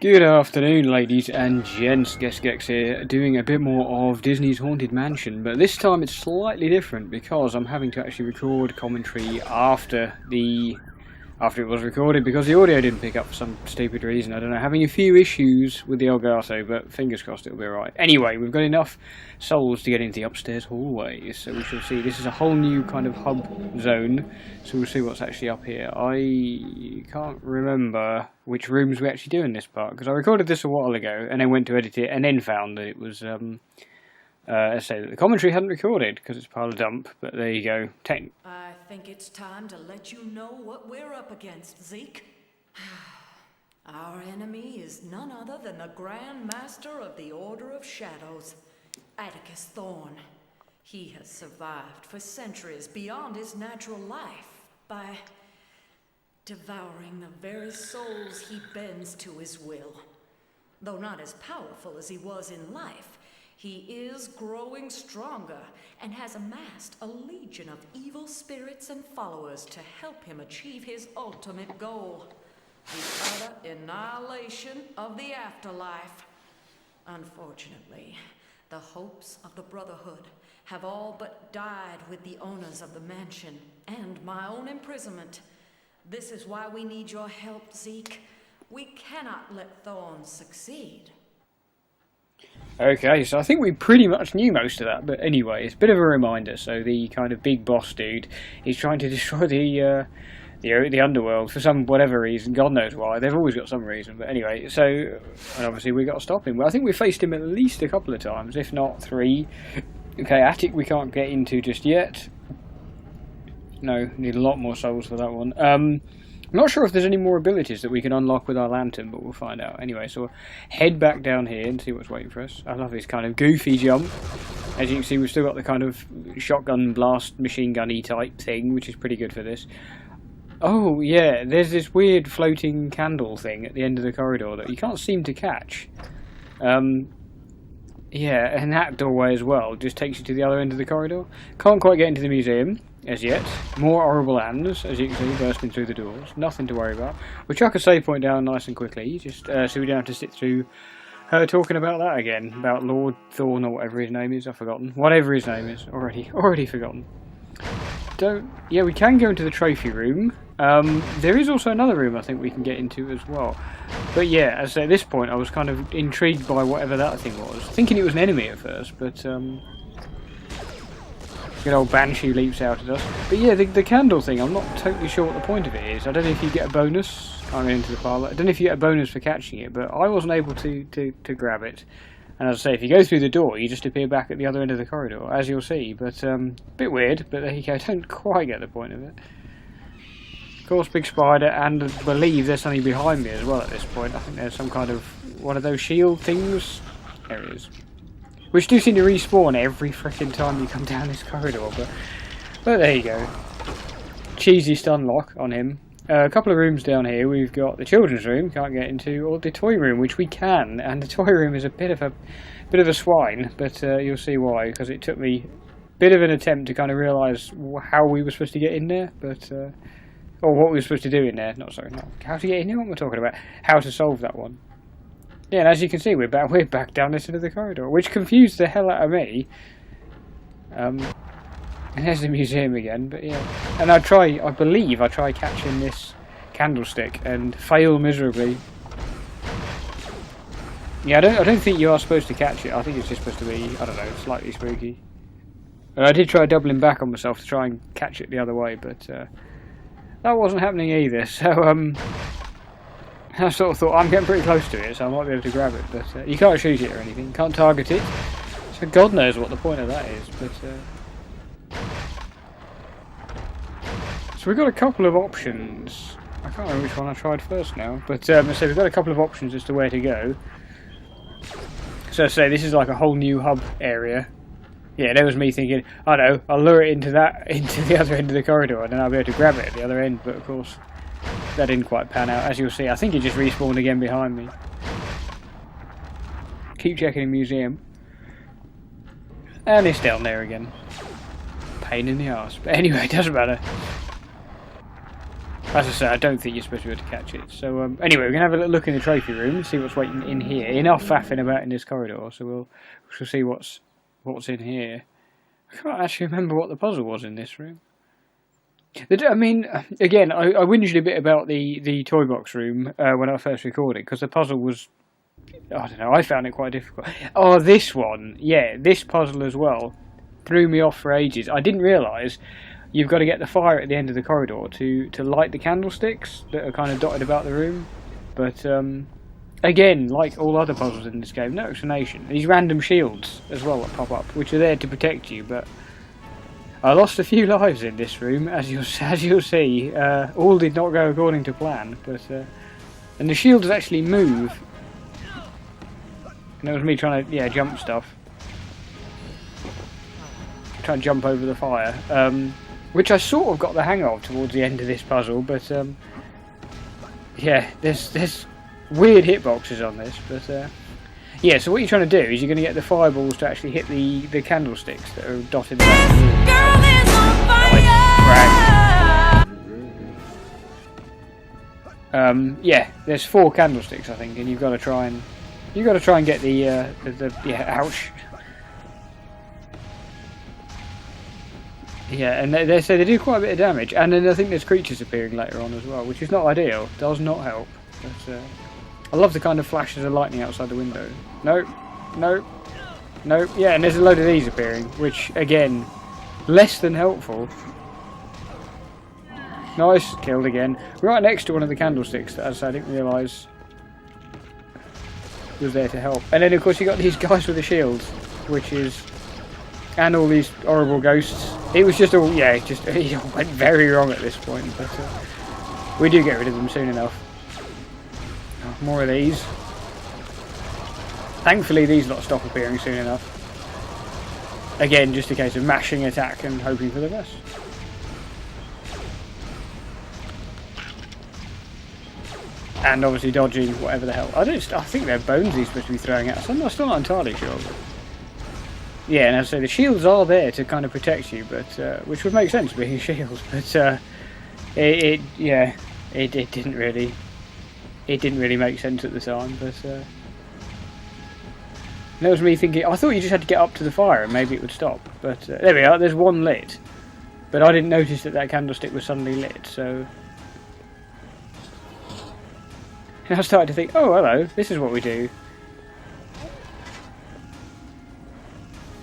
Good afternoon, ladies and gents. Guest Gex here, doing a bit more of Disney's Haunted Mansion, but this time it's slightly different because I'm having to actually record commentary after it was recorded because the audio didn't pick up for some stupid reason. I don't know, having a few issues with the Elgato, but fingers crossed it'll be alright. Anyway, we've got enough souls to get into the upstairs hallways, so we shall see. This is a whole new kind of hub zone, so we'll see what's actually up here. I can't remember which rooms we actually do in this part, because I recorded this a while ago, and then went to edit it, and then found that it was, let's say that the commentary hadn't recorded, because it's a pile of dump, but there you go. I think it's time to let you know what we're up against, Zeke. Our enemy is none other than the Grand Master of the Order of Shadows, Atticus Thorn. He has survived for centuries beyond his natural life by devouring the very souls he bends to his will. Though not as powerful as he was in life, he is growing stronger and has amassed a legion of evil spirits and followers to help him achieve his ultimate goal, the utter annihilation of the afterlife. Unfortunately, the hopes of the Brotherhood have all but died with the owners of the mansion and my own imprisonment. This is why we need your help, Zeke. We cannot let Thorn succeed. Okay, so I think we pretty much knew most of that, but anyway, it's a bit of a reminder. So the kind of big boss dude is trying to destroy the underworld for some whatever reason, God knows why. They've always got some reason, but anyway. So, and obviously we got to stop him. Well, I think we faced him at least a couple of times, if not 3. Okay, attic we can't get into just yet. No, need a lot more souls for that one. I'm not sure if there's any more abilities that we can unlock with our lantern, but we'll find out. Anyway, so we'll head back down here and see what's waiting for us. I love this kind of goofy jump. As you can see, we've still got the kind of shotgun blast, machine gun-y type thing, which is pretty good for this. Oh, yeah, there's this weird floating candle thing at the end of the corridor that you can't seem to catch. Yeah, and that doorway as well just takes you to the other end of the corridor. Can't quite get into the museum as yet. More horrible hands, as you can see, bursting through the doors. Nothing to worry about. We'll chuck a save point down nice and quickly, just so we don't have to sit through her talking about that again. About Lord Thorn or whatever his name is, I've forgotten. Whatever his name is, already forgotten. Yeah, we can go into the trophy room. There is also another room I think we can get into as well. But yeah, as I say, at this point I was kind of intrigued by whatever that thing was. Thinking it was an enemy at first, but good old Banshee leaps out at us. But yeah, the candle thing, I'm not totally sure what the point of it is. I don't know if you get a bonus. I'm into the parlour. I don't know if you get a bonus for catching it, but I wasn't able to grab it. And as I say, if you go through the door, you just appear back at the other end of the corridor, as you'll see. But a bit weird, but there you go. I don't quite get the point of it. Of course, big spider, and I believe there's something behind me as well at this point. I think there's some kind of one of those shield things. There it is. Which do seem to respawn every frickin' time you come down this corridor, but there you go. Cheesy stun lock on him. A couple of rooms down here. We've got the children's room, can't get into, or the toy room, which we can. And the toy room is a bit of a swine, but you'll see why, because it took me a bit of an attempt to kind of realise how we were supposed to get in there, but or what we were supposed to do in there. Not how to get in there. What am I talking about? How to solve that one. Yeah, and as you can see, we're back down this end of the corridor, which confused the hell out of me. And there's the museum again, but yeah. And I believe I try catching this candlestick and fail miserably. Yeah, I don't think you are supposed to catch it. I think it's just supposed to be, I don't know, slightly spooky. And I did try doubling back on myself to try and catch it the other way, but that wasn't happening either. So I sort of thought I'm getting pretty close to it, so I might be able to grab it. But you can't shoot it or anything, can't target it. So God knows what the point of that is. But so we've got a couple of options. I can't remember which one I tried first now, but so we've got a couple of options as to where to go. So say this is like a whole new hub area. Yeah, there was me thinking, I know, I'll lure it into the other end of the corridor, and then I'll be able to grab it at the other end. But of course, that didn't quite pan out. As you'll see, I think it just respawned again behind me. Keep checking the museum, and it's down there again. Pain in the arse. But anyway, it doesn't matter. As I say, I don't think you're supposed to be able to catch it. So anyway, we're going to have a little look in the trophy room and see what's waiting in here. Enough faffing about in this corridor, so we'll see what's in here. I can't actually remember what the puzzle was in this room. I mean, again, I whinged a bit about the toy box room when I first recorded, because the puzzle was, I don't know, I found it quite difficult. Oh, this one, yeah, this puzzle as well, threw me off for ages. I didn't realise you've got to get the fire at the end of the corridor to light the candlesticks that are kind of dotted about the room. But, again, like all other puzzles in this game, no explanation. These random shields as well that pop up, which are there to protect you, but I lost a few lives in this room, as you'll see. All did not go according to plan, but and the shields actually move. And that was me trying to jump stuff, trying to jump over the fire, which I sort of got the hang of towards the end of this puzzle. But yeah, there's weird hitboxes on this, but. Yeah, so what you're trying to do is you're going to get the fireballs to actually hit the candlesticks that are dotted around the room. Girl is on fire! Yeah, there's 4 candlesticks I think, and you've got to try and get the ouch. Yeah, and they do quite a bit of damage, and then I think there's creatures appearing later on as well, which is not ideal. Does not help. But, I love the kind of flashes of lightning outside the window. No, no, no. Yeah, and there's a load of these appearing, which, again, less than helpful. Nice, killed again. Right next to one of the candlesticks that, as I didn't realise was there to help. And then, of course, you got these guys with the shields, which is... and all these horrible ghosts. It was just all... yeah, it all went very wrong at this point, but we do get rid of them soon enough. More of these. Thankfully these lot stop appearing soon enough. Again, just a case of mashing attack and hoping for the best. And obviously dodging whatever the hell. I think they're bones he's supposed to be throwing at us. I'm still not entirely sure. But yeah, and as I say, the shields are there to kind of protect you, but which would make sense being a shield. But it didn't really. It didn't really make sense at the time, but that was me thinking, I thought you just had to get up to the fire and maybe it would stop. But there we are, there's one lit. But I didn't notice that candlestick was suddenly lit, so... And I started to think, oh hello, this is what we do.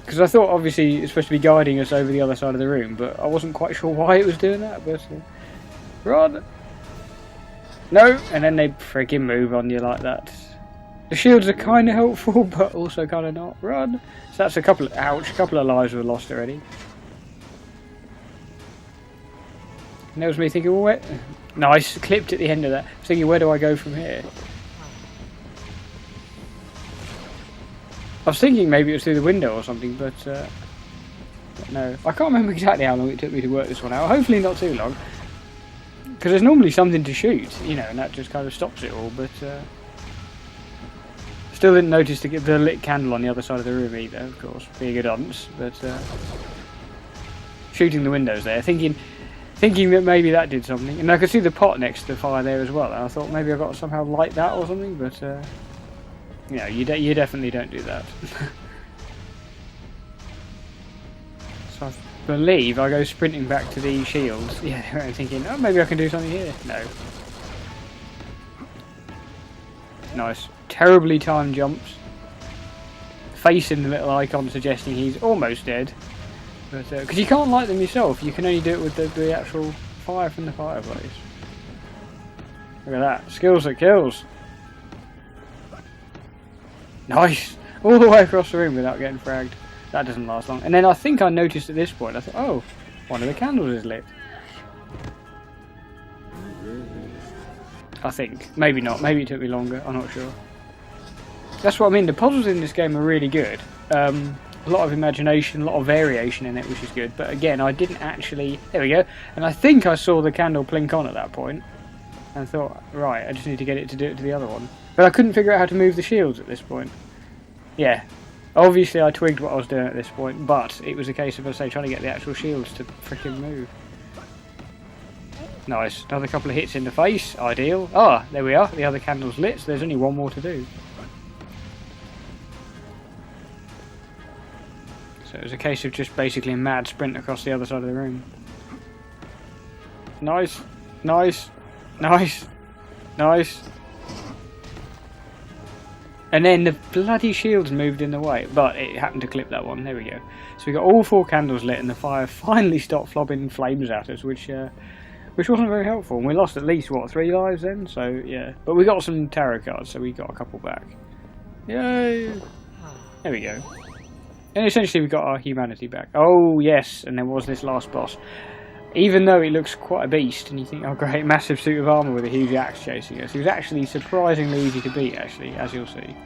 Because I thought obviously it's supposed to be guiding us over the other side of the room, but I wasn't quite sure why it was doing that, but... Run! No, and then they freaking move on you like that. The shields are kind of helpful, but also kind of not. Run! So that's a couple of, ouch, a couple of lives were lost already. And that was me thinking, well, where... Nice, clipped at the end of that. I was thinking, where do I go from here? I was thinking maybe it was through the window or something, but no. I can't remember exactly how long it took me to work this one out. Hopefully not too long. Because there's normally something to shoot, you know, and that just kind of stops it all, but still didn't notice the lit candle on the other side of the room either, of course, being a dunce, but shooting the windows there, thinking that maybe that did something, and I could see the pot next to the fire there as well, and I thought maybe I've got to somehow light that or something, but you know, you definitely don't do that. So I believe I go sprinting back to the shields. Yeah, I'm thinking, oh, maybe I can do something here. No. Nice. Terribly timed jumps. Facing the little icon suggesting he's almost dead. But because you can't light them yourself, you can only do it with the actual fire from the fireplace. Look at that. Skills that kills. Nice. All the way across the room without getting fragged. That doesn't last long. And then I think I noticed at this point, I thought, oh, one of the candles is lit. I think. Maybe not. Maybe it took me longer. I'm not sure. That's what I mean. The puzzles in this game are really good. A lot of imagination, a lot of variation in it, which is good. But again, I didn't actually... There we go. And I think I saw the candle blink on at that point. And thought, right, I just need to get it to do it to the other one. But I couldn't figure out how to move the shields at this point. Yeah. Obviously I twigged what I was doing at this point, but it was a case of, I say, trying to get the actual shields to frickin' move. Nice. Another couple of hits in the face. Ideal. Ah, there we are. The other candle's lit, so there's only one more to do. So it was a case of just basically a mad sprint across the other side of the room. Nice. Nice. Nice. Nice. And then the bloody shields moved in the way, but it happened to clip that one. There we go. So we got all 4 candles lit, and the fire finally stopped flopping flames at us, which wasn't very helpful. And we lost at least what 3 lives then. So yeah, but we got some tarot cards, so we got a couple back. Yay! There we go. And essentially we got our humanity back. Oh yes, and there was this last boss. Even though he looks quite a beast, and you think, oh great, massive suit of armour with a huge axe chasing us, he was actually surprisingly easy to beat, actually, as you'll see.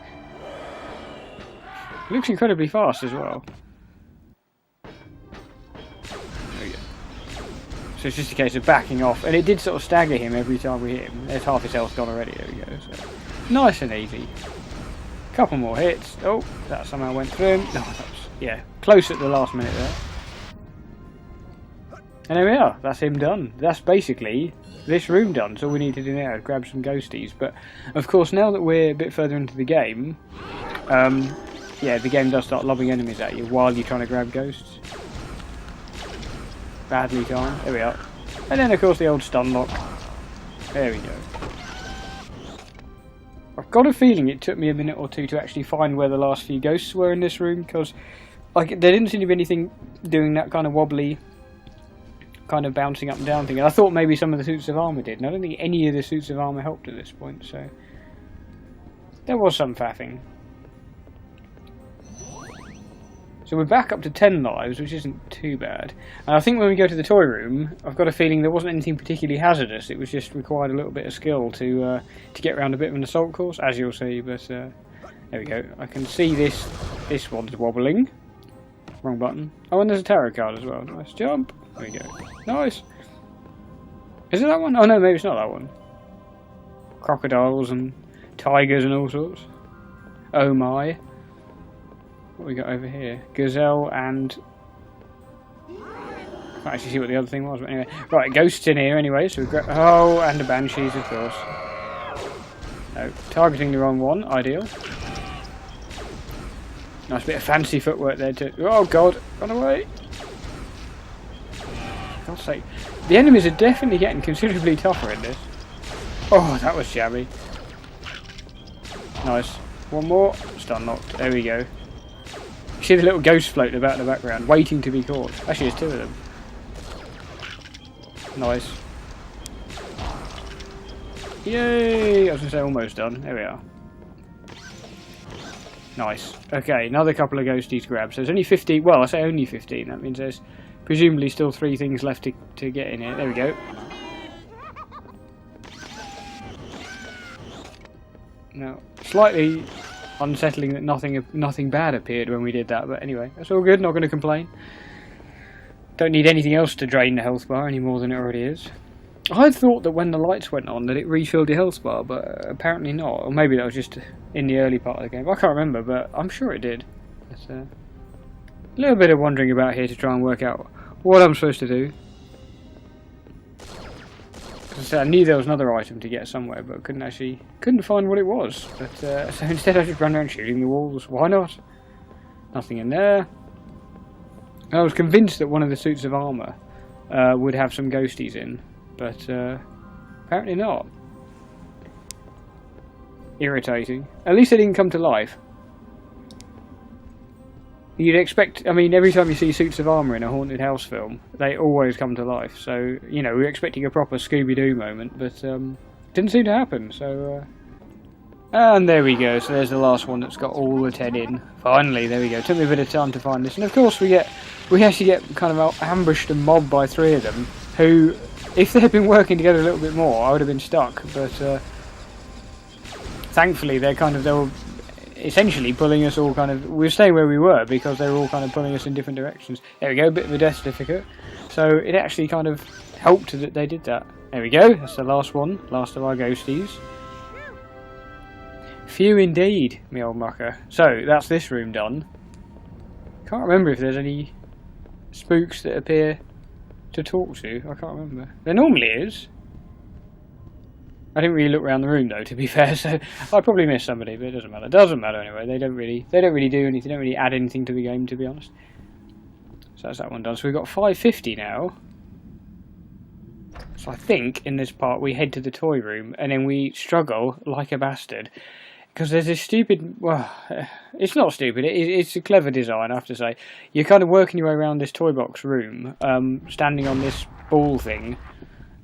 He looks incredibly fast as well. There we go. So it's just a case of backing off, and it did sort of stagger him every time we hit him. There's half his health gone already, there we go. So nice and easy. Couple more hits. Oh, that somehow went through him. No, that was, yeah, close at the last minute there. And there we are, that's him done. That's basically this room done. So all we need to do now is grab some ghosties. But of course, now that we're a bit further into the game, yeah, the game does start lobbing enemies at you while you're trying to grab ghosts. Badly timed. There we are. And then of course the old stun lock. There we go. I've got a feeling it took me a minute or two to actually find where the last few ghosts were in this room, because like there didn't seem to be anything doing that kind of wobbly, kind of bouncing up and down thing. And I thought maybe some of the suits of armour did, and I don't think any of the suits of armour helped at this point, so there was some faffing. So we're back up to 10 lives, which isn't too bad. And I think when we go to the toy room, I've got a feeling there wasn't anything particularly hazardous. It was just required a little bit of skill to get around a bit of an assault course, as you'll see. But there we go. I can see this one's wobbling. Wrong button. Oh, and there's a tarot card as well. Nice jump. There we go. Nice. Is it that one? Oh no, maybe it's not that one. Crocodiles and tigers and all sorts. Oh my. What we got over here? Gazelle and... I can't actually see what the other thing was, but anyway. Right, ghosts in here anyway, so we've got... Oh, and the banshees, of course. No, targeting the wrong one. Ideal. Nice bit of fancy footwork there too. Oh god, run away! For God's sake. The enemies are definitely getting considerably tougher in this. Oh, that was shabby. Nice. One more. Stun locked. There we go. You see the little ghost floating about in the background, waiting to be caught. Actually, there's 2 of them. Nice. Yay! I was going to say almost done. There we are. Nice. Okay, another couple of ghosties grabbed. So there's only 15. Well, I say only 15. That means there's presumably still 3 things left to get in here. There we go. Now, slightly unsettling that nothing bad appeared when we did that, but anyway, that's all good. Not going to complain. Don't need anything else to drain the health bar any more than it already is. I thought that when the lights went on that it refilled the health bar, but apparently not. Or maybe that was just in the early part of the game. I can't remember, but I'm sure it did. But, a little bit of wandering about here to try and work out what I'm supposed to do. Because I knew there was another item to get somewhere, but couldn't find what it was. But so instead I just ran around shooting the walls. Why not? Nothing in there. And I was convinced that one of the suits of armour would have some ghosties in. But apparently not. Irritating. At least they didn't come to life. You'd expect, I mean, every time you see suits of armour in a haunted house film, they always come to life. So, you know, we were expecting a proper Scooby-Doo moment, but didn't seem to happen. So, and there we go. So there's the last one that's got all the 10 in. Finally, there we go. Took me a bit of time to find this. And of course we actually get kind of ambushed and mobbed by 3 of them, who... If they had been working together a little bit more, I would have been stuck. But thankfully, they were essentially pulling us all kind of... We were staying where we were because they were all kind of pulling us in different directions. There we go, a bit of a death certificate. So it actually kind of helped that they did that. There we go, that's the last one. Last of our ghosties. Few indeed, me old mucker. So, that's this room done. Can't remember if there's any spooks that appear to talk to? I can't remember. There normally is. I didn't really look around the room though, to be fair, so I probably missed somebody, but it doesn't matter. It doesn't matter anyway. They don't really do anything. They don't really add anything to the game, to be honest. So that's that one done. So we've got 550 now. So I think in this part we head to the toy room and then we struggle like a bastard. Because there's this stupid, well, it's not stupid, it's a clever design, I have to say. You're kind of working your way around this toy box room, standing on this ball thing,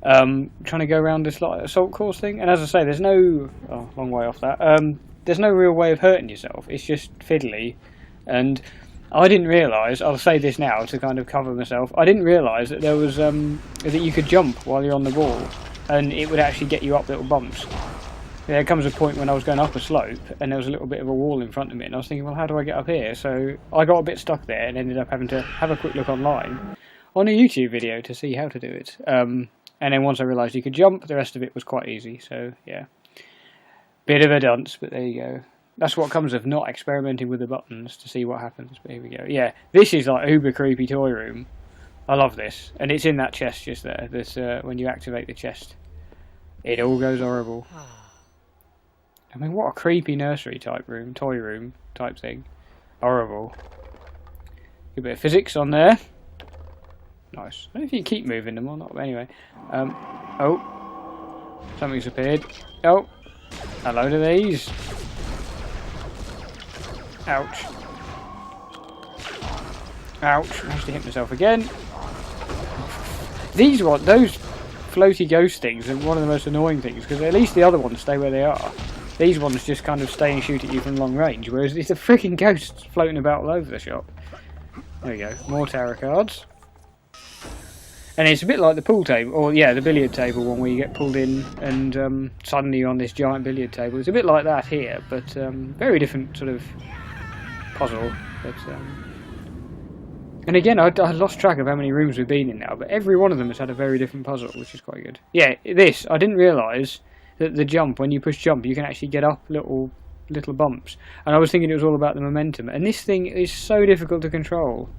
trying to go around this like assault course thing. And as I say, there's no, oh, long way off that, there's no real way of hurting yourself. It's just fiddly. And I didn't realise, I'll say this now to kind of cover myself, I didn't realise that there was, that you could jump while you're on the ball, and it would actually get you up little bumps. There comes a point when I was going up a slope and there was a little bit of a wall in front of me and I was thinking, well, how do I get up here? So I got a bit stuck there and ended up having to have a quick look online on a YouTube video to see how to do it. And then once I realised you could jump, the rest of it was quite easy. So yeah, bit of a dunce, but there you go. That's what comes of not experimenting with the buttons to see what happens. But here we go. Yeah, this is like uber creepy toy room. I love this. And it's in that chest just there. This when you activate the chest, it all goes horrible. I mean, what a creepy nursery type room, toy room type thing. Horrible. Good bit of physics on there. Nice. I don't know if you can keep moving them or not, but anyway. Oh. Something's appeared. Oh. A load of these. Ouch. Ouch. Managed to hit myself again. These ones, those floaty ghost things are one of the most annoying things, because at least the other ones stay where they are. These ones just kind of stay and shoot at you from long range, whereas it's a freaking ghost floating about all over the shop. There we go, more tarot cards. And it's a bit like the pool table, or yeah, the billiard table one where you get pulled in and suddenly you're on this giant billiard table. It's a bit like that here, but very different sort of puzzle. But, and again, I lost track of how many rooms we've been in now, but every one of them has had a very different puzzle, which is quite good. Yeah, this, I didn't realise that the jump, when you push jump, you can actually get up little bumps. And I was thinking it was all about the momentum. And this thing is so difficult to control.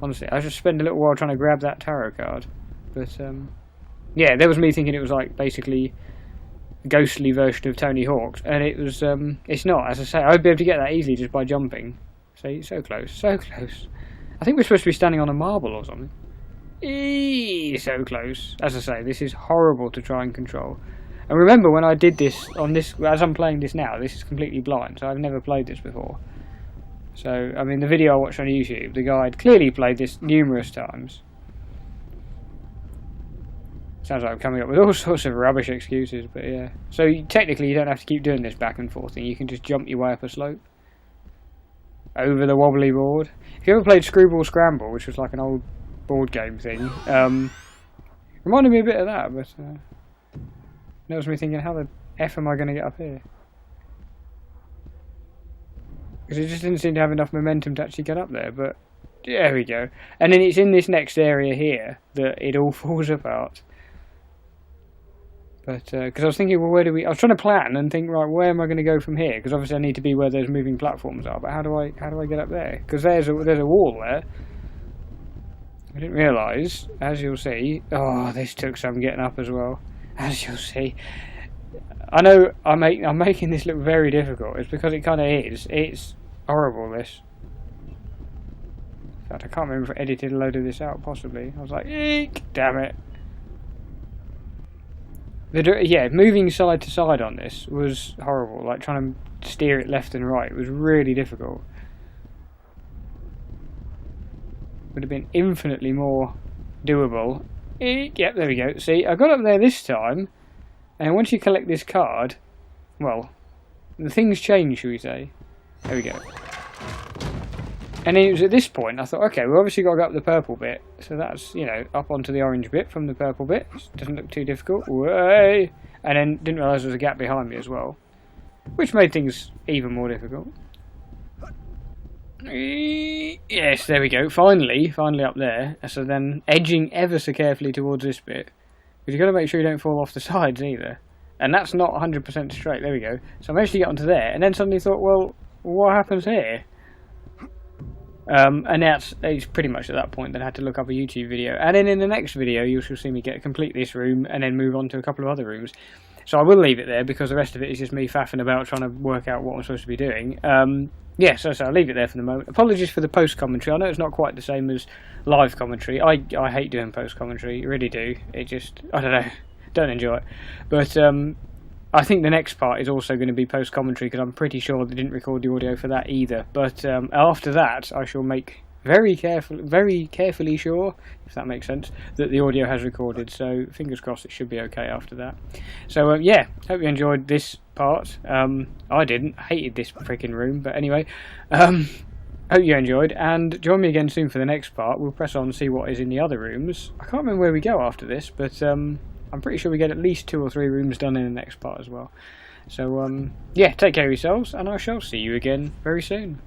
Honestly, I just spent a little while trying to grab that tarot card. But, yeah, there was me thinking it was like basically a ghostly version of Tony Hawk's. And it was, it's not. As I say, I'd be able to get that easily just by jumping. So close, so close. I think we're supposed to be standing on a marble or something. So close. As I say, this is horrible to try and control. And remember when I did this on this, as I'm playing this now, this is completely blind, so I've never played this before. So, I mean, the video I watched on YouTube, the guy had clearly played this numerous times. Sounds like I'm coming up with all sorts of rubbish excuses, but yeah. So, technically, you don't have to keep doing this back and forth thing, you can just jump your way up a slope. Over the wobbly board. If you ever played Screwball Scramble, which was like an old board game thing, reminded me a bit of that, but... that was me thinking, how the F am I going to get up here? Because it just didn't seem to have enough momentum to actually get up there, but there we go. And then it's in this next area here that it all falls apart. But, because I was thinking, well, I was trying to plan and think, right, where am I going to go from here? Because obviously I need to be where those moving platforms are, but how do I get up there? Because there's a wall there. I didn't realise, as you'll see, oh, this took some getting up as well. As you'll see, I know I'm making this look very difficult. It's because it kind of is. It's horrible, this. In fact, I can't remember if I edited a load of this out, possibly. I was like, eek, damn it. Yeah, moving side to side on this was horrible. Like, trying to steer it left and right was really difficult. Would have been infinitely more doable. Yep, there we go. See, I got up there this time, and once you collect this card, well, the things change, shall we say. There we go. And then it was at this point, I thought, okay, we've obviously got to go up the purple bit, so that's, you know, up onto the orange bit from the purple bit. Doesn't look too difficult. Way! And then didn't realise there was a gap behind me as well, which made things even more difficult. Yes, there we go. Finally up there. So then edging ever so carefully towards this bit, because you've got to make sure you don't fall off the sides either. And that's not 100% straight. There we go. So I managed to get onto there, and then suddenly thought, well, what happens here? And it's pretty much at that point that I had to look up a YouTube video. And then in the next video, you shall see me complete this room and then move on to a couple of other rooms. So I will leave it there because the rest of it is just me faffing about trying to work out what I'm supposed to be doing. Yeah, so I'll leave it there for the moment. Apologies for the post-commentary. I know it's not quite the same as live commentary. I hate doing post-commentary, really do. It just, I don't know, don't enjoy it. But I think the next part is also going to be post-commentary because I'm pretty sure they didn't record the audio for that either. But after that, I shall make very carefully sure, if that makes sense, that the audio has recorded. So fingers crossed it should be okay after that. So yeah, hope you enjoyed this part. I didn't. Hated this freaking room. But anyway, hope you enjoyed. And join me again soon for the next part. We'll press on and see what is in the other rooms. I can't remember where we go after this, but I'm pretty sure we get at least 2 or 3 rooms done in the next part as well. So, yeah, take care of yourselves, and I shall see you again very soon.